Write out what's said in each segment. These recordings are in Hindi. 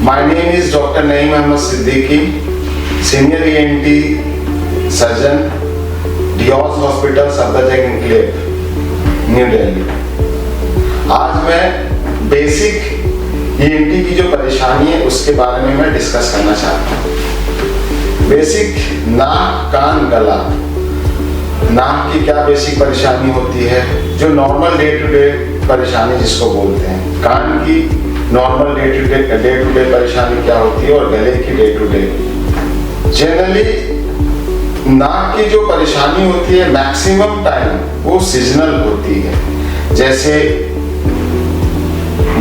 My name is Dr. Naeem Ahmed Siddiqui, Senior ENT Surgeon, Dios Hospital, Safdarjung enclave, new Delhi. आज मैं बेसिक ENT की जो परेशानी है उसके बारे में मैं डिस्कस करना चाहता हूँ। बेसिक नाक, कान, गला। नाक की क्या बेसिक परेशानी होती है, जो नॉर्मल डे टू डे परेशानी जिसको बोलते हैं। कान की नॉर्मल डे टू डे परेशानी क्या होती है और गले की डे टू डे। जनरली नाक की जो परेशानी होती है मैक्सिमम टाइम वो सीजनल होती है। जैसे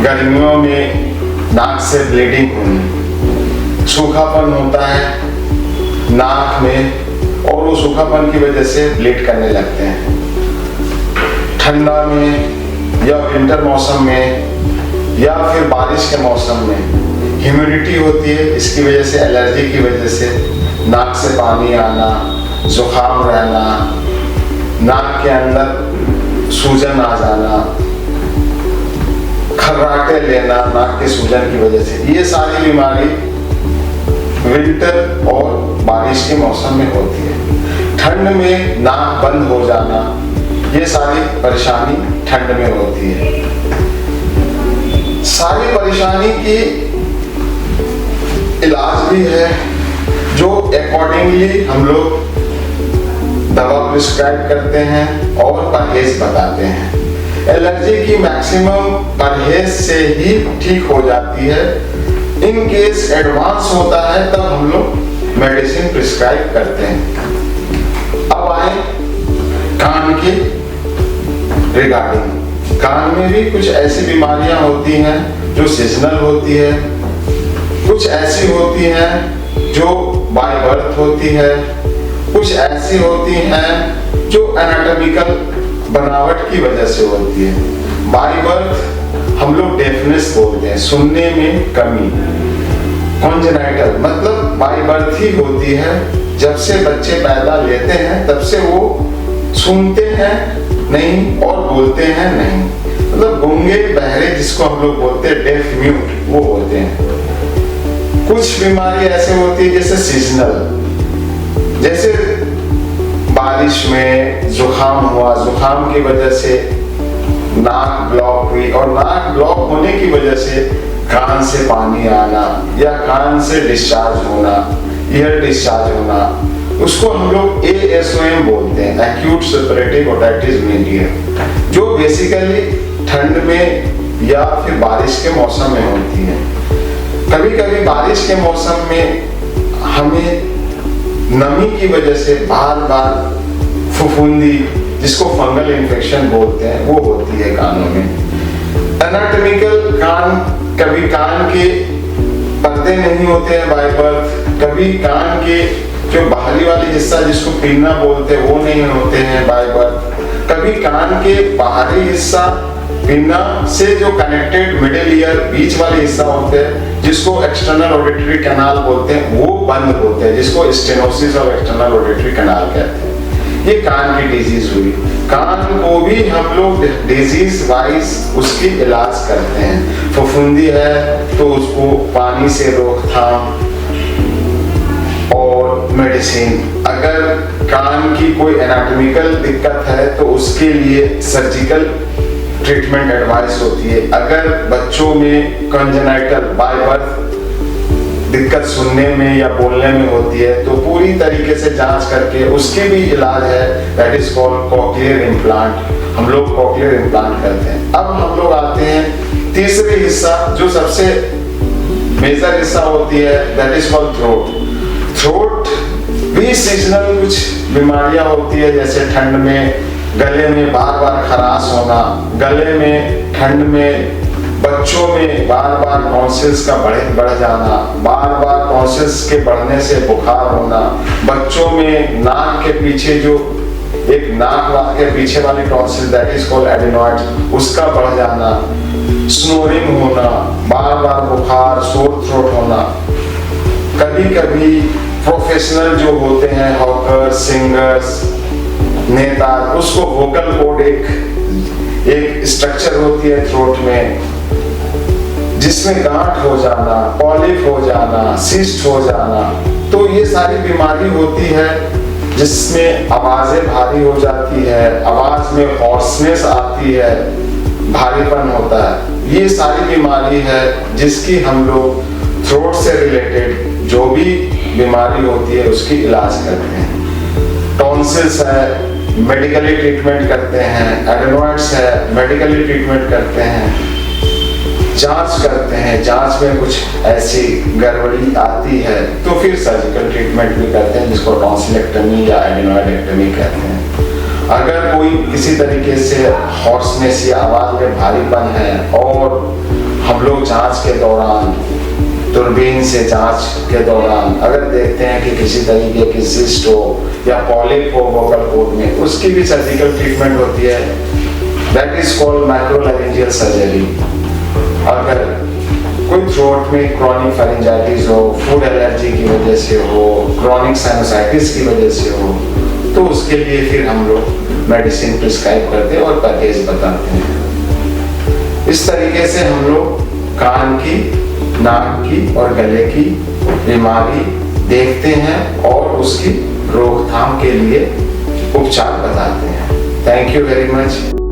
गर्मियों में नाक से ब्लीडिंग होनी, सूखापन होता है नाक में और वो सूखापन की वजह से ब्लीड करने लगते हैं। ठंडा में या विंटर मौसम में या फिर बारिश के मौसम में ह्यूमिडिटी होती है, इसकी वजह से एलर्जी की वजह से नाक से पानी आना, जुकाम रहना, नाक के अंदर सूजन आ जाना, खर्राटे लेना नाक के सूजन की वजह से, ये सारी बीमारी विंटर और बारिश के मौसम में होती है। ठंड में नाक बंद हो जाना, ये सारी परेशानी ठंड में होती है। सारी परेशानी की इलाज भी है जो अकॉर्डिंगली हम लोग दवा प्रिस्क्राइब करते हैं और परहेज बताते हैं। एलर्जी की मैक्सिमम परहेज से ही ठीक हो जाती है। इन केस एडवांस होता है तब हम लोग मेडिसिन प्रिस्क्राइब करते हैं। अब आए कान के रिगार्डिंग। कान में भी कुछ ऐसी बीमारियां होती हैं जो सीजनल होती है, कुछ ऐसी होती हैं जो बाय बर्थ होती है, कुछ ऐसी होती हैं जो एनाटॉमिकल बनावट की वजह से होती है। बाय बर्थ हम लोग डेफनेस बोलते हैं, सुनने में कमी। कॉन्जेनाइटल मतलब बाय बर्थ ही होती है, जब से बच्चे पैदा लेते हैं तब से वो सुनते हैं नहीं और बोलते हैं नहीं, मतलब गूंगे बहरे जिसको हम लोग बोलते हैं डेफ म्यूट, वो होते हैं। कुछ बीमारी ऐसे होती है जैसे सीजनल, जैसे बारिश में जुकाम हुआ, जुकाम की वजह से नाक ब्लॉक हुई और नाक ब्लॉक होने की वजह से कान से पानी आना या कान से डिस्चार्ज होना, ईयर डिस्चार्ज होना, उसको हम लोग ASOM बोलते हैं, एक्यूट सप्रेटिव ओटाइटिस मीडिया, जो बेसिकली ठंड में या फिर बारिश के मौसम में होती है। कभी कभी बारिश के मौसम में हमें नमी की वजह से बार बार फुफुंदी, जिसको फंगल इन्फेक्शन बोलते हैं, वो होती है कानों में। एनाटॉमिकल कान, कभी कान के पर्दे नहीं होते हैं बाय बर्थ, कभी कान के जो बाहरी वाली हिस्सा जिसको पीना बोलते हैं वो नहीं होते हैं बाय बर्थ, कभी कान के बाहरी हिस्सा पीना से जो कनेक्टेड मिडिल ईयर बीच वाले हिस्सा होते हैं जिसको एक्सटर्नल ऑडिटरी कैनाल बोलते हैं, वो बंद होते हैं, जिसको stenosis of external auditory canal कहते हैं। ये कान की डिजीज हुई। कान को भी हम लोग डिजीज वाइज उसकी इलाज करते हैं। फफूंदी है तो उसको पानी से रोकथाम और मेडिसिन। अगर कान की कोई एनाटॉमिकल दिक्कत है तो उसके लिए सर्जिकल ट्रीटमेंट एडवाइस होती है। अगर बच्चों में कॉन्जेनाइटल बाय बर्थ दिक्कत सुनने में या बोलने में होती है तो पूरी तरीके से जांच करके उसके भी इलाज है, that is called cochlear implant. हम लोग कॉक्लियर इम्प्लांट करते हैं। अब हम लोग आते हैं तीसरे हिस्सा जो सबसे मेजर हिस्सा होती है, that is called throat. Throat भी सीजनल कुछ बीमारियां होती है, जैसे ठंड में गले में बार बार खराश होना, गले में ठंड में बच्चों में बार बार टॉन्सिल्स का बढ़ जाना, बार बार टॉन्सिल्स के बढ़ने से बुखार होना, बच्चों में नाक के पीछे जो एक नाक के पीछे वाली tonsil that is called adenoid, उसका बढ़ जाना, स्नोरिंग होना, बार बार बुखार, सोर थ्रोट होना। कभी कभी प्रोफेशनल जो होते हैं हॉकर्स, सिंगर्स, नेता, उसको वोकल कॉर्ड एक स्ट्रक्चर होती है थ्रोट में जिसमें गांठ हो जाना, पॉलिप हो जाना, सिस्ट हो जाना, तो ये सारी बीमारी होती है जिसमें आवाजें भारी हो जाती है, आवाज में हॉर्सनेस आती है, भारीपन होता है। ये सारी बीमारी है जिसकी हम लोग थ्रोट से रिलेटेड जो भी बीमारी होती है उसकी इलाज करते हैं। टॉन्सिल्स है, मेडिकली ट्रीटमेंट करते हैं। एडेनोइड्स है, मेडिकली ट्रीटमेंट करते हैं। जांच करते हैं, जांच में कुछ ऐसी गड़बड़ी आती है तो फिर सर्जिकल ट्रीटमेंट भी करते हैं, जिसको टॉन्सिलेक्टमी या एडेनोइडेक्टमी कहते हैं। अगर कोई किसी तरीके से हॉर्सनेस या आवाज में भारीपन है और हम लोग जांच के दौरान, दूरबीन से जांच के दौरान अगर देखते हैं कि किसी तरीके की सिस्ट हो या पॉलिप हो वोकल कॉर्ड में, उसकी भी सर्जिकल ट्रीटमेंट होती है। That is called microlaryngeal surgery. अगर कोई थ्रोट में क्रॉनिक फेरिंजाइटिस हो, फूड एलर्जी की वजह से हो, क्रॉनिक साइनसाइटिस की वजह से हो, तो उसके लिए फिर हम लोग मेडिसिन प्रिस्क्राइब करते हैं और पैकेज बताते हैं। इस तरीके से हम लोग कान की, नाक की और गले की बीमारी देखते हैं और उसकी रोकथाम के लिए उपचार बताते हैं। Thank you very much.